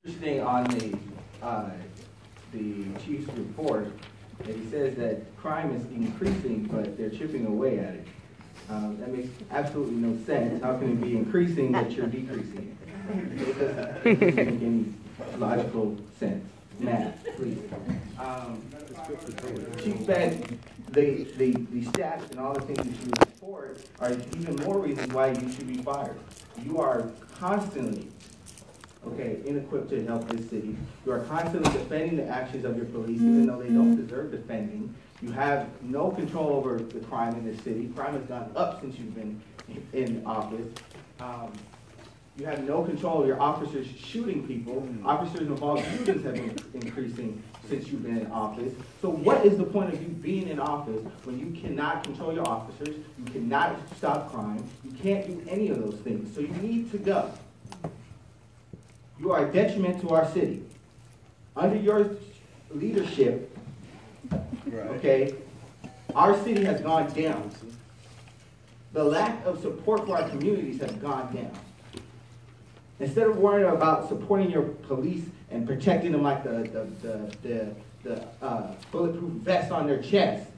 Interesting on the chief's report that he says that crime is increasing, but they're chipping away at it. That makes absolutely no sense. How can it be increasing but you're decreasing it? It doesn't make any logical sense. Math, please. Chief said the stats and all the things that you report are even more reasons why you should be fired. You are constantly inequipped to help this city. You are constantly defending the actions of your police, even though they don't deserve defending. You have no control over the crime in this city. Crime has gone up since you've been in office. You have no control of your officers shooting people. Officers involved shootings have been increasing since you've been in office. So what is the point of you being in office when you cannot control your officers, you cannot stop crime, you can't do any of those things? So you need to go. You are a detriment to our city. Under your leadership, our city has gone down. The lack of support for our communities has gone down. Instead of worrying about supporting your police and protecting them like the bulletproof vest on their chest,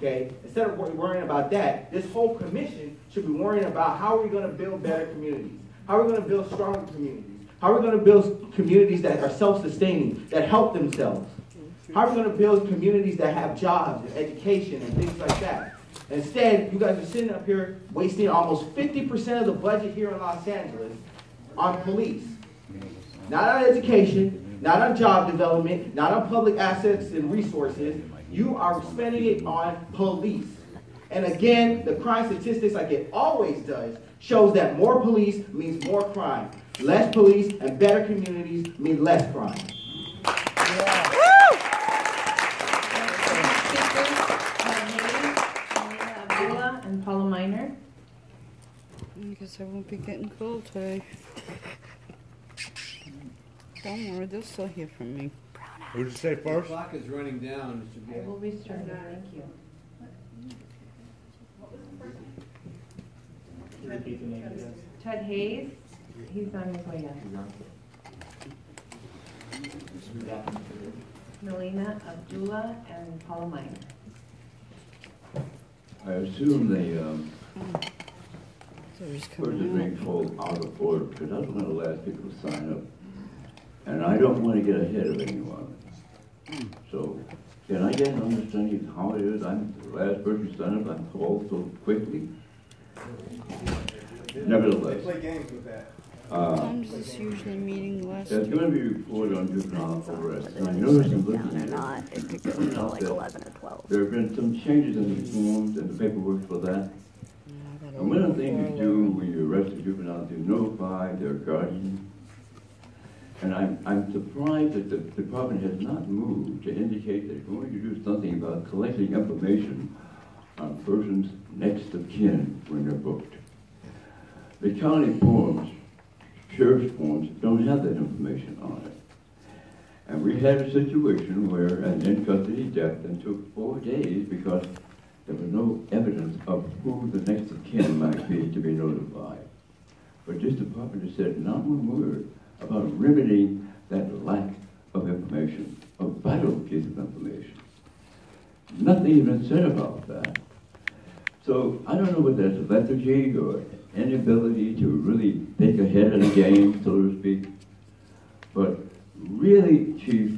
instead of worrying about that, this whole commission should be worrying about how are we going to build better communities? How are we going to build stronger communities? How are we going to build communities that are self-sustaining, that help themselves? How are we going to build communities that have jobs and education and things like that? Instead, you guys are sitting up here wasting almost 50% of the budget here in Los Angeles on police. Not on education, not on job development, not on public assets and resources. You are spending it on police. And again, the crime statistics, like it always does, shows that more police means more crime. Less police and better communities mean less crime. Yeah. Abdullah and Paula Miner. I guess I won't be getting cold today. Don't worry, they'll still hear from me. Who did you say first? The clock is running down. It should be. I will restart it. Thank you. Ted Hayes. He's on his way in. Melina Abdullah and Paula Miner. I assume they put the drink full out of order because I don't want the last people to sign up. And I don't want to get ahead of anyone. So, can I get an understanding of how it is? I'm the last person to sign up. I'm called so quickly. Nevertheless. They play games with that. Times is this usually meeting last. There's going to be a report on juvenile arrest. And I noticed in looking at not, it could go until like 11 or 12. there have been some changes in the forms and the paperwork for that. And one of the things you do when you arrest a juvenile is you notify their guardian. And I'm surprised that the department has not moved to indicate that it's going to do something about collecting information on persons next of kin when they're booked. The county forms, sheriff's forms, don't have that information on it. And we had a situation where an in-custody death and took 4 days because there was no evidence of who the next of kin might be to be notified. But this department has said not one word about remedying that lack of information, a vital piece of information. Nothing even said about that. So I don't know whether that's a lethargy or inability to really think ahead of the game, so to speak. But really, Chief,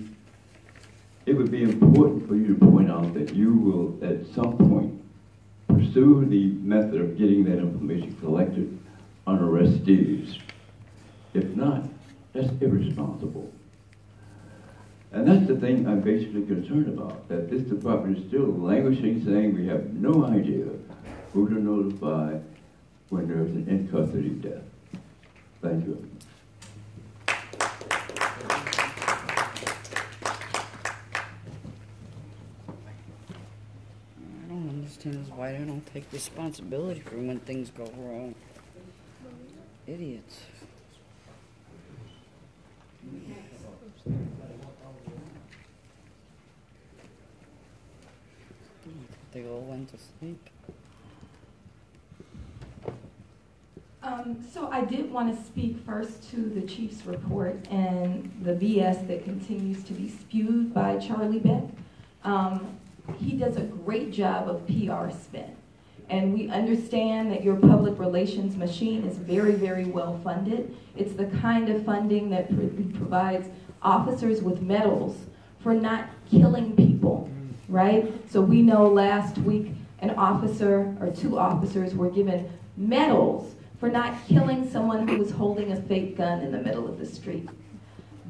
it would be important for you to point out that you will, at some point, pursue the method of getting that information collected on arrestees. If not, that's irresponsible. And that's the thing I'm basically concerned about, that this department is still languishing, saying we have no idea who to notify when there's an in-custody death. Thank you. I don't understand why they don't take responsibility for when things go wrong. Idiots. They all went to sleep. So I did want to speak first to the chief's report and the BS that continues to be spewed by Charlie Beck. He does a great job of PR spin. And we understand that your public relations machine is very, very well funded. It's the kind of funding that provides officers with medals for not killing people, right? So we know last week an officer or 2 officers were given medals for not killing someone who was holding a fake gun in the middle of the street.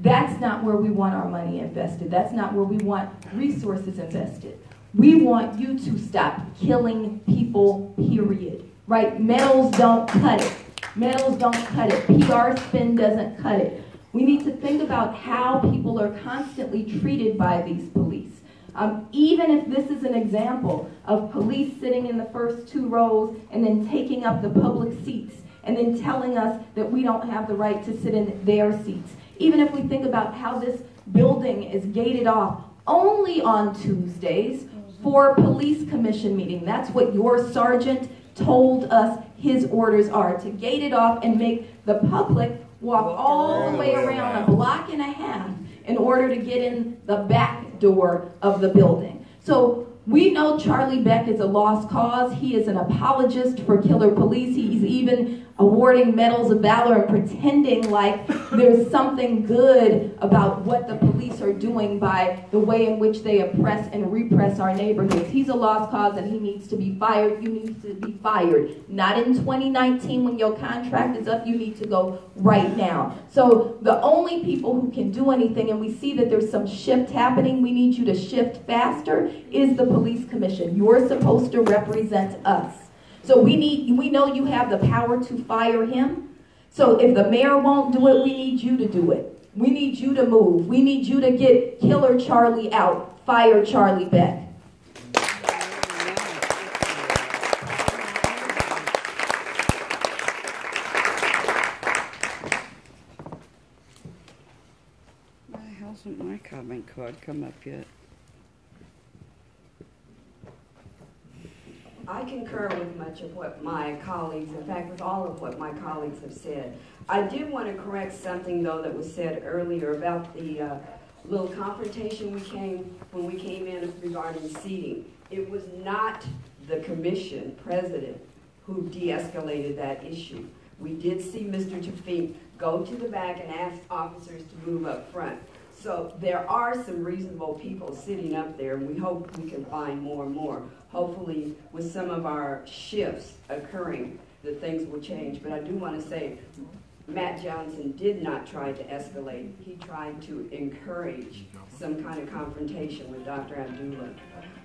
That's not where we want our money invested. That's not where we want resources invested. We want you to stop killing people, period. Right? Medals don't cut it. Medals don't cut it. PR spin doesn't cut it. We need to think about how people are constantly treated by these police. Even if this is an example of police sitting in the first 2 rows and then taking up the public seats and then telling us that we don't have the right to sit in their seats. Even if we think about how this building is gated off only on Tuesdays for police commission meeting. That's what your sergeant told us his orders are, to gate it off and make the public walk all the way around a block and a half in order to get in the back door of the building. So we know Charlie Beck is a lost cause. He is an apologist for killer police. He's even awarding medals of valor and pretending like there's something good about what the police are doing by the way in which they oppress and repress our neighborhoods. He's a lost cause and he needs to be fired. You need to be fired. Not in 2019 when your contract is up. You need to go right now. So the only people who can do anything, and we see that there's some shift happening, we need you to shift faster, is the police commission. You're supposed to represent us. So we know you have the power to fire him. So if the mayor won't do it, we need you to do it. We need you to move. We need you to get Killer Charlie out. Fire Charlie Beck. Why hasn't my comment card come up yet? I concur with much of what my colleagues, in fact, with all of what my colleagues have said. I did want to correct something, though, that was said earlier about the little confrontation when we came in regarding seating. It was not the commission president who de-escalated that issue. We did see Mr. Tafik go to the back and ask officers to move up front. So there are some reasonable people sitting up there, and we hope we can find more and more. Hopefully, with some of our shifts occurring, that things will change. But I do want to say, Matt Johnson did not try to escalate. He tried to encourage some kind of confrontation with Dr. Abdullah.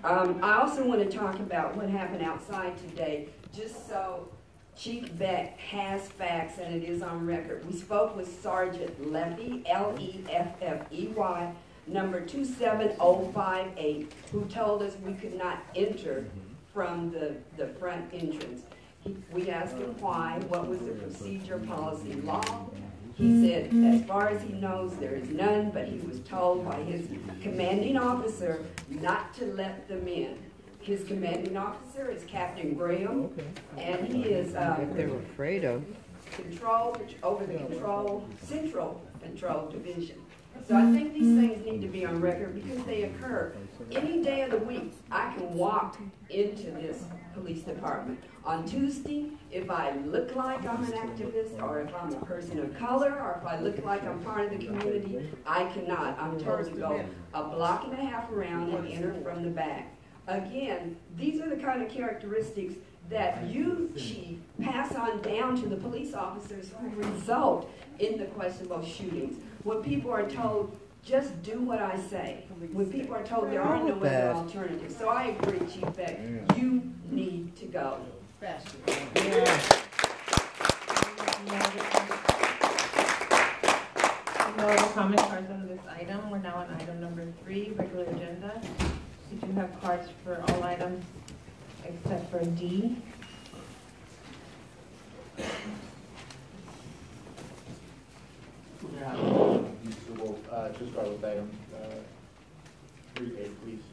I also want to talk about what happened outside today, just so Chief Beck has facts and it is on record. We spoke with Sergeant Leffey, L-E-F-F-E-Y, number 27058, who told us we could not enter from the front entrance. We asked him why, what was the procedure, policy, law. He said, as far as he knows, there is none, but he was told by his commanding officer not to let them in. His commanding officer is Captain Graham, and he is What they were afraid of. over the Central Control Division. So I think these things need to be on record because they occur. Any day of the week, I can walk into this police department. On Tuesday, if I look like I'm an activist, or if I'm a person of color, or if I look like I'm part of the community, I cannot. I'm told to go a block and a half around and enter from the back. Again, these are the kind of characteristics that you, Chief, pass on down to the police officers who result in the questionable shootings. When people are told, just do what I say. When people are told there are no other alternatives. So I agree, Chief Beck, you need to go. No other comment cards on this item. We're now on item number 3, regular agenda. We do have cards for all items except for D. We'll just start with item 3A, please.